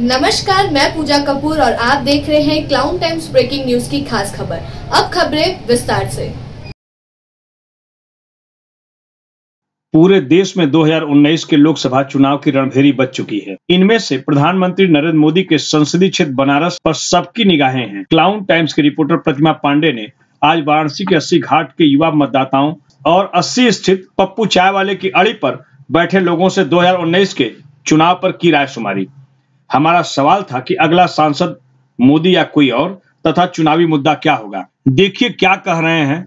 नमस्कार, मैं पूजा कपूर और आप देख रहे हैं क्लाउन टाइम्स ब्रेकिंग न्यूज की खास खबर। अब खबरें विस्तार से। पूरे देश में 2019 के लोकसभा चुनाव की रणभेरी बज चुकी है। इनमें से प्रधानमंत्री नरेंद्र मोदी के संसदीय क्षेत्र बनारस पर सबकी निगाहें हैं। क्लाउन टाइम्स के रिपोर्टर प्रतिमा पांडे ने आज वाराणसी के 80 घाट के युवा मतदाताओं और 80 स्थित पप्पू चाय वाले की अड़ी पर बैठे लोगों से 2019 के चुनाव पर की राय शुमारी। हमारा सवाल था कि अगला सांसद मोदी या कोई और, तथा चुनावी मुद्दा क्या होगा। देखिए क्या कह रहे हैं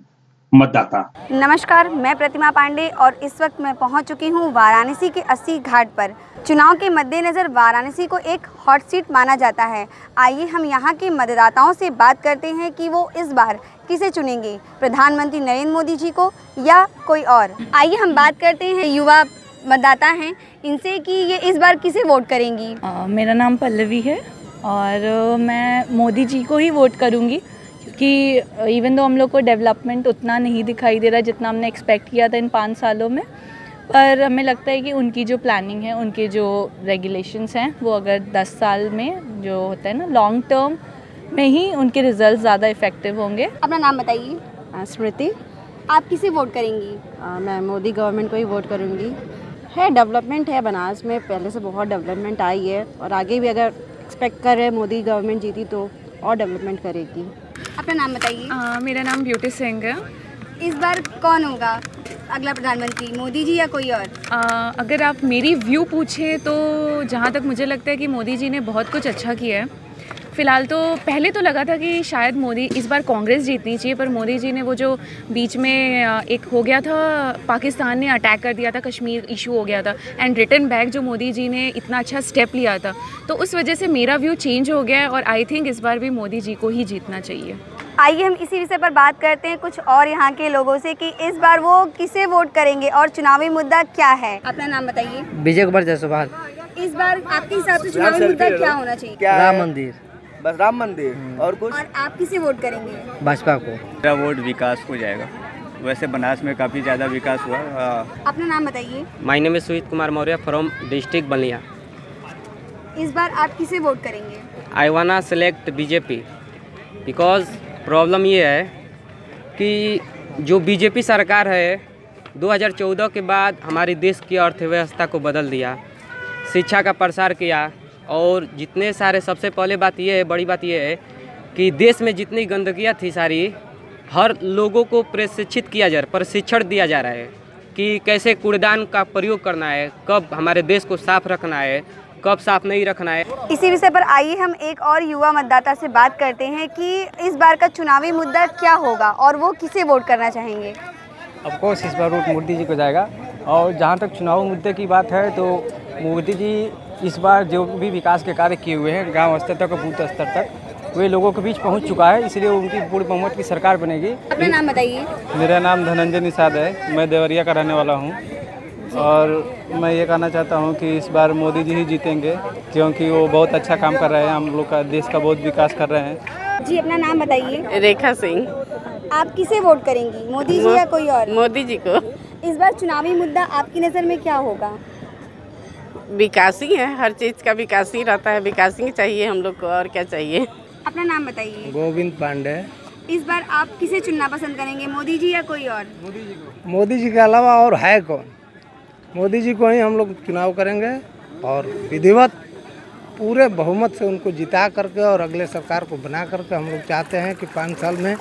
मतदाता। नमस्कार, मैं प्रतिमा पांडे और इस वक्त मैं पहुंच चुकी हूं वाराणसी के 80 घाट पर। चुनाव के मद्देनज़र वाराणसी को एक हॉट सीट माना जाता है। आइए हम यहां के मतदाताओं से बात करते हैं कि वो इस बार किसे चुनेंगे, प्रधानमंत्री नरेंद्र मोदी जी को या कोई और। आइए हम बात करते हैं, युवा मतदाता हैं, इनसे कि ये इस बार किसे वोट करेंगी। मेरा नाम पल्लवी है और मैं मोदी जी को ही वोट करूँगी, क्योंकि इवन दो हम लोग को डेवलपमेंट उतना नहीं दिखाई दे रहा जितना हमने एक्सपेक्ट किया था इन 5 सालों में, पर हमें लगता है कि उनकी जो प्लानिंग है, उनके जो रेगुलेशंस हैं, वो अगर 10 साल में जो होता है ना, लॉन्ग टर्म में ही उनके रिजल्ट ज़्यादा इफेक्टिव होंगे। अपना नाम बताइए। स्मृति। आप किसे वोट करेंगी? मैं मोदी गवर्नमेंट को ही वोट करूँगी। है डेवलपमेंट है बनारस में, पहले से बहुत डेवलपमेंट आई है और आगे भी अगर एक्सपेक्ट कर रहे हैं मोदी गवर्नमेंट जीती तो और डेवलपमेंट करेगी। अपना नाम बताइए। मेरा नाम ब्यूटी सिंह है। इस बार कौन होगा अगला प्रधानमंत्री, मोदी जी या कोई और? अगर आप मेरी व्यू पूछे तो जहाँ तक मुझे लगता है कि मोदी जी ने बहुत कुछ अच्छा किया है। फ़िलहाल तो पहले तो लगा था कि शायद मोदी इस बार कांग्रेस जीतनी चाहिए, पर मोदी जी ने वो जो बीच में एक हो गया था, पाकिस्तान ने अटैक कर दिया था, कश्मीर इशू हो गया था, एंड रिटर्न बैक जो मोदी जी ने इतना अच्छा स्टेप लिया था, तो उस वजह से मेरा व्यू चेंज हो गया है और आई थिंक इस बार भी मोदी जी को ही जीतना चाहिए। आइए हम इसी विषय पर बात करते हैं कुछ और यहाँ के लोगों से कि इस बार वो किसे वोट करेंगे और चुनावी मुद्दा क्या है। अपना नाम बताइए। विजय कुमार जायसवाल। इस बार आपके हिसाब से चुनावी मुद्दा क्या होना चाहिए? राम मंदिर। बस राम मंदिर और कुछ। और आप किसे वोट करेंगे? भाजपा को। मेरा वोट विकास को जाएगा। वैसे बनारस में काफ़ी ज़्यादा विकास हुआ। अपना नाम बताइए। My name is Sujeet Kumar Maurya from district Ballia. इस बार आप किसे वोट करेंगे? आई वाना सेलेक्ट बीजेपी बिकॉज प्रॉब्लम ये है कि जो बीजेपी सरकार है 2014 के बाद हमारे देश की अर्थव्यवस्था को बदल दिया, शिक्षा का प्रसार किया और जितने सारे, सबसे पहले बात ये है, बड़ी बात ये है कि देश में जितनी गंदगियाँ थी सारी, हर लोगों को प्रशिक्षित किया जा रहा है, प्रशिक्षण दिया जा रहा है कि कैसे कूड़ेदान का प्रयोग करना है, कब हमारे देश को साफ रखना है, कब साफ नहीं रखना है। इसी विषय पर आइए हम एक और युवा मतदाता से बात करते हैं कि इस बार का चुनावी मुद्दा क्या होगा और वो किसे वोट करना चाहेंगे। ऑफ कोर्स इस बार वोट मोदी जी को जाएगा। और जहाँ तक चुनाव मुद्दे की बात है तो मोदी जी इस बार जो भी विकास के कार्य किए हुए हैं, गांव स्तर तक और बूथ स्तर तक, वे लोगों के बीच पहुंच चुका है, इसलिए उनकी पूर्ण बहुमत की सरकार बनेगी। अपना नाम बताइए। मेरा नाम धनंजय निषाद है, मैं देवरिया का रहने वाला हूं और मैं ये कहना चाहता हूं कि इस बार मोदी जी ही जीतेंगे, क्योंकि वो बहुत अच्छा काम कर रहे हैं, हम लोग का देश का बहुत विकास कर रहे हैं। जी, अपना नाम बताइए। रेखा सिंह। आप किसे वोट करेंगी, मोदी जी या कोई और? मोदी जी को। इस बार चुनावी मुद्दा आपकी नज़र में क्या होगा? विकास ही है, हर चीज़ का विकास ही रहता है, विकास ही चाहिए हम लोग को, और क्या चाहिए। अपना नाम बताइए। गोविंद पांडे। इस बार आप किसे चुनना पसंद करेंगे, मोदी जी या कोई और? मोदी जी को। मोदी जी के अलावा और है कौन? मोदी जी को ही हम लोग चुनाव करेंगे और विधिवत पूरे बहुमत से उनको जिता करके और अगले सरकार को बना करके हम लोग चाहते हैं कि 5 साल में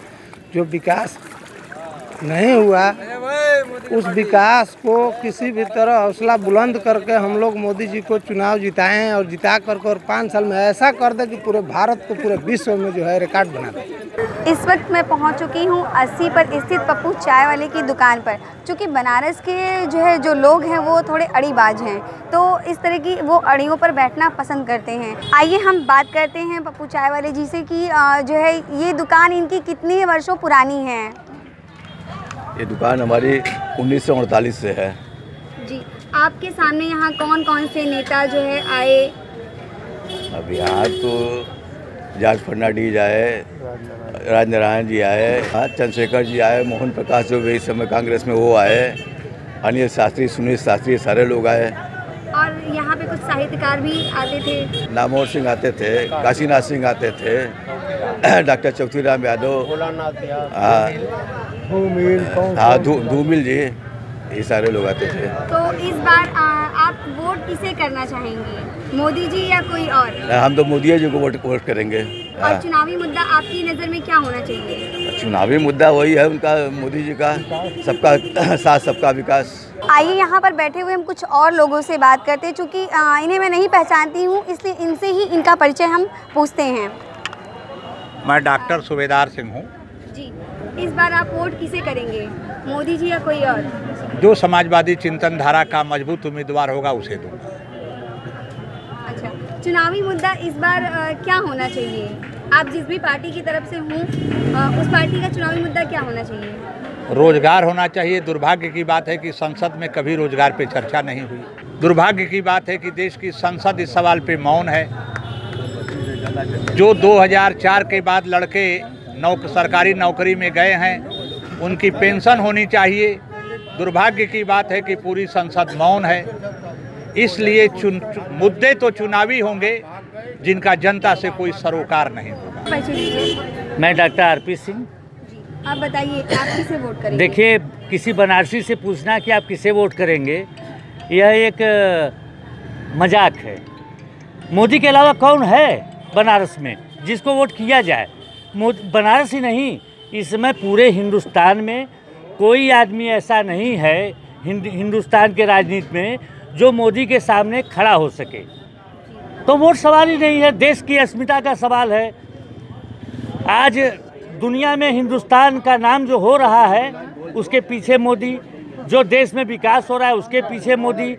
जो विकास नहीं हुआ, उस विकास को किसी भी तरह हौसला बुलंद करके हम लोग मोदी जी को चुनाव जिताएं और जिता करके और 5 साल में ऐसा कर दे कि पूरे भारत को, पूरे विश्व में जो है रिकॉर्ड बना दे। इस वक्त मैं पहुंच चुकी हूं 80 पर स्थित पप्पू चाय वाले की दुकान पर। चूँकि बनारस के जो लोग हैं वो थोड़े अड़ीबाज हैं, तो इस तरह की वो अड़ियों पर बैठना पसंद करते हैं। आइए हम बात करते हैं पप्पू चाय वाले जी से कि जो है ये दुकान इनकी कितनी वर्षों पुरानी है। ये दुकान हमारी 1948 से है। जी, आपके सामने यहाँ कौन कौन से नेता जो है आए? अब यहाँ तो जॉर्ज फर्नांडीज आए, राजनारायण जी आए, चंद्रशेखर जी आए, मोहन प्रकाश जो भी इस समय कांग्रेस में वो आए, अनिल शास्त्री, सुनील शास्त्री, सारे लोग आए। और यहाँ पे कुछ कुछ साहित्यकार भी आते थे। नामोर सिंह आते थे, काशीनाथ सिंह आते थे, डॉक्टर चौथीराम यादव, हाँ धूमिल जी, ये सारे लोग आते थे। तो इस बार आप वोट किसे करना चाहेंगे, मोदी जी या कोई और? हम तो मोदी जी को वोट करेंगे। और चुनावी मुद्दा आपकी नज़र में क्या होना चाहिए? चुनावी मुद्दा वही है उनका, मोदी जी का, सबका साथ सबका विकास। आइए यहाँ पर बैठे हुए हम कुछ और लोगों से बात करते हैं, चूँकि इन्हें मैं नहीं पहचानती हूँ, इसलिए इनसे ही इनका परिचय हम पूछते हैं। मैं डॉक्टर सूबेदार सिंह हूँ जी। इस बार आप वोट किसे करेंगे, मोदी जी या कोई और? जो समाजवादी चिंतन धारा का मजबूत उम्मीदवार होगा उसे दूंगा। अच्छा, चुनावी मुद्दा इस बार क्या होना चाहिए? आप जिस भी पार्टी की तरफ से हों, उस पार्टी का चुनावी मुद्दा क्या होना चाहिए? रोजगार होना चाहिए। दुर्भाग्य की बात है कि संसद में कभी रोजगार पे चर्चा नहीं हुई। दुर्भाग्य की बात है कि देश की संसद इस सवाल पे मौन है। जो 2004 के बाद लड़के सरकारी नौकरी में गए हैं उनकी पेंशन होनी चाहिए। दुर्भाग्य की बात है कि पूरी संसद मौन है। इसलिए मुद्दे तो चुनावी होंगे जिनका जनता से कोई सरोकार नहीं होगा। मैं डॉक्टर आरपी सिंह। आप बताइए, आप किसे वोट करेंगे? देखिए, किसी बनारसी से पूछना कि आप किसे वोट करेंगे, यह एक मजाक है। मोदी के अलावा कौन है बनारस में जिसको वोट किया जाए? बनारस ही नहीं, इस समय पूरे हिंदुस्तान में कोई आदमी ऐसा नहीं है हिंदुस्तान के राजनीति में जो मोदी के सामने खड़ा हो सके। तो वोट सवाल ही नहीं है, देश की अस्मिता का सवाल है। आज दुनिया में हिंदुस्तान का नाम जो हो रहा है उसके पीछे मोदी, जो देश में विकास हो रहा है उसके पीछे मोदी,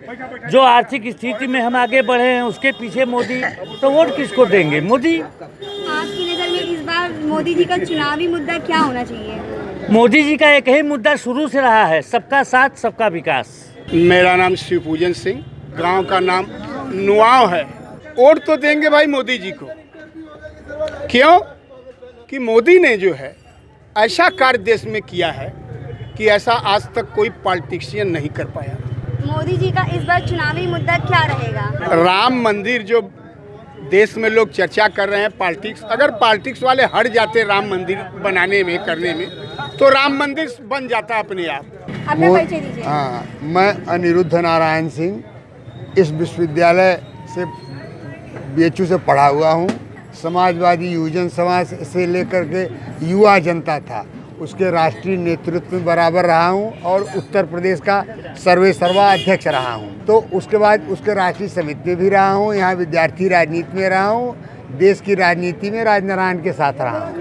जो आर्थिक स्थिति में हम आगे बढ़े हैं उसके पीछे मोदी। तो वोट किसको देंगे? मोदी। आपकी नज़र में इस बार मोदी जी का चुनावी मुद्दा क्या होना चाहिए? मोदी जी का एक ही मुद्दा शुरू से रहा है, सबका साथ सबका विकास। मेरा नाम शिवपूजन सिंह, गांव का नाम नुआव है। वोट तो देंगे भाई मोदी जी को। क्यों? कि मोदी ने जो है ऐसा कार्य देश में किया है कि ऐसा आज तक कोई पॉलिटिशियन नहीं कर पाया। मोदी जी का इस बार चुनावी मुद्दा क्या रहेगा? राम मंदिर जो देश में लोग चर्चा कर रहे हैं, पॉलिटिक्स, अगर पॉलिटिक्स वाले हट जाते राम मंदिर बनाने में करने में तो राम मंदिर बन जाता अपने आप। अपना परिचय दीजिए। हाँ, मैं अनिरुद्ध नारायण सिंह, इस विश्वविद्यालय से BHU से पढ़ा हुआ हूँ। समाजवादी युवजन समाज से लेकर के युवा जनता था उसके राष्ट्रीय नेतृत्व में बराबर रहा हूँ और उत्तर प्रदेश का सर्वे सर्वा अध्यक्ष रहा हूँ। तो उसके बाद उसके राष्ट्रीय समिति में भी रहा हूँ, यहाँ विद्यार्थी राजनीति में रहा हूँ, देश की राजनीति में राजनारायण के साथ रहा हूँ।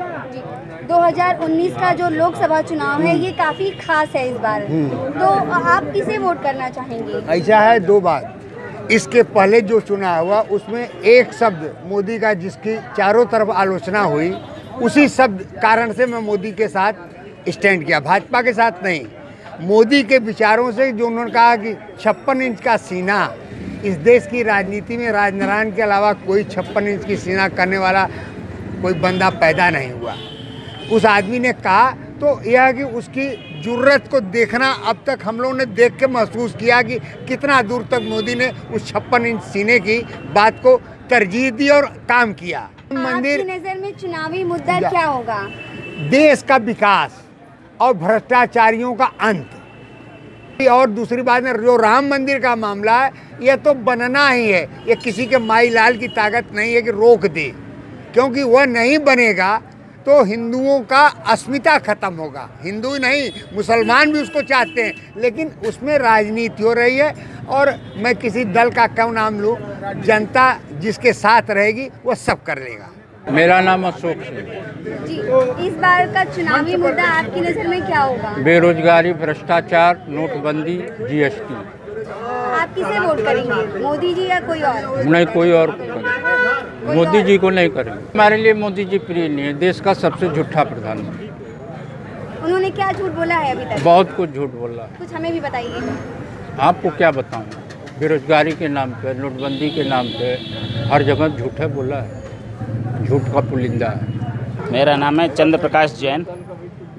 2019 का जो लोकसभा चुनाव है ये काफ़ी खास है इस बार, तो आप किसे वोट करना चाहेंगे? ऐसा है, दो बात। इसके पहले जो चुनाव हुआ उसमें एक शब्द मोदी का जिसकी चारों तरफ आलोचना हुई, उसी शब्द कारण से मैं मोदी के साथ स्टैंड किया, भाजपा के साथ नहीं। मोदी के विचारों से जो उन्होंने कहा कि 56 इंच का सीना, इस देश की राजनीति में राजनारायण के अलावा कोई 56 इंच की सीना करने वाला कोई बंदा पैदा नहीं हुआ। उस आदमी ने कहा, तो यह कि उसकी जुर्रत को देखना अब तक हम लोगों ने देख के महसूस किया कि कितना दूर तक मोदी ने उस 56 इंच सीने की बात को तरजीह दी और काम किया। मंदिर आपकी नज़र में चुनावी मुद्दा क्या होगा? देश का विकास और भ्रष्टाचारियों का अंत। और दूसरी बात है, जो राम मंदिर का मामला है यह तो बनना ही है, ये किसी के माई लाल की ताकत नहीं है कि रोक दे, क्योंकि वह नहीं बनेगा तो हिंदुओं का अस्मिता खत्म होगा। हिंदू नहीं, मुसलमान भी उसको चाहते हैं, लेकिन उसमें राजनीति हो रही है। और मैं किसी दल का क्यों नाम लूँ, जनता जिसके साथ रहेगी वो सब कर लेगा। मेरा नाम अशोक सिंह जी। इस बार का चुनावी मुद्दा आपकी नज़र में क्या होगा? बेरोजगारी, भ्रष्टाचार, नोटबंदी, GST। आप किसे वोट करेंगे, मोदी जी या कोई और? नहीं, कोई और मोदी जी को नहीं करेंगे। हमारे लिए मोदी जी प्रिय नहीं है, देश का सबसे झूठा प्रधानमंत्री। उन्होंने क्या झूठ बोला है अभी तक? बहुत कुछ झूठ बोला। कुछ हमें भी बताइए। आपको क्या बताऊं, बेरोजगारी के नाम पे, नोटबंदी के नाम पे हर जगह झूठा बोला है, झूठ का पुलिंदा है। मेरा नाम है चंद्र प्रकाश जैन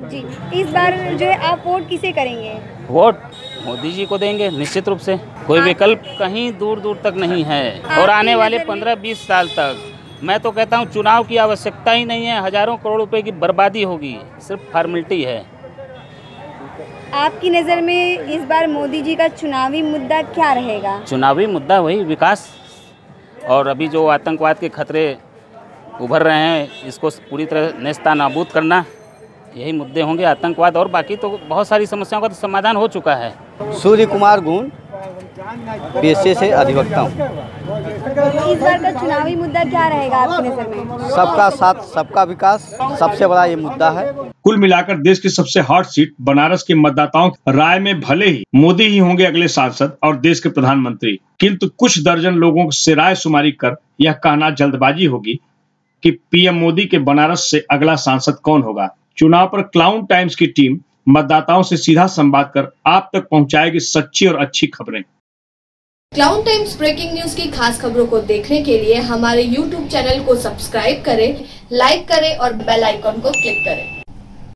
जी। इस बार जो है आप वोट किसे करेंगे? वोट मोदी जी को देंगे निश्चित रूप से, कोई विकल्प कहीं दूर दूर तक नहीं है। और आने वाले 15-20 साल तक मैं तो कहता हूँ चुनाव की आवश्यकता ही नहीं है, हजारों करोड़ रुपए की बर्बादी होगी, सिर्फ फॉर्मेलिटी है। आपकी नज़र में इस बार मोदी जी का चुनावी मुद्दा क्या रहेगा? चुनावी मुद्दा वही विकास, और अभी जो आतंकवाद के खतरे उभर रहे हैं इसको पूरी तरह नेस्तनाबूद करना, यही मुद्दे होंगे। आतंकवाद और बाकी तो बहुत सारी समस्याओं का तो समाधान हो चुका है। सूर्य कुमार गुण, पेशे से अधिवक्ता हूँ। इस बार का चुनावी मुद्दा क्या रहेगा आपकी नज़र में? सबका साथ सबका विकास सबसे बड़ा ये मुद्दा है। कुल मिलाकर देश की सबसे हॉट सीट बनारस के मतदाताओं की राय में भले ही मोदी ही होंगे अगले सांसद और देश के प्रधानमंत्री, किंतु कुछ दर्जन लोगों से राय शुमारी कर यह कहना जल्दबाजी होगी कि पीएम मोदी के बनारस से अगला सांसद कौन होगा। चुनाव पर क्लाउन टाइम्स की टीम मतदाताओं से सीधा संवाद कर आप तक पहुंचाएगी सच्ची और अच्छी खबरें। क्लाउन टाइम्स ब्रेकिंग न्यूज की खास खबरों को देखने के लिए हमारे YouTube चैनल को सब्सक्राइब करें, लाइक करें और बेल आइकन को क्लिक करें।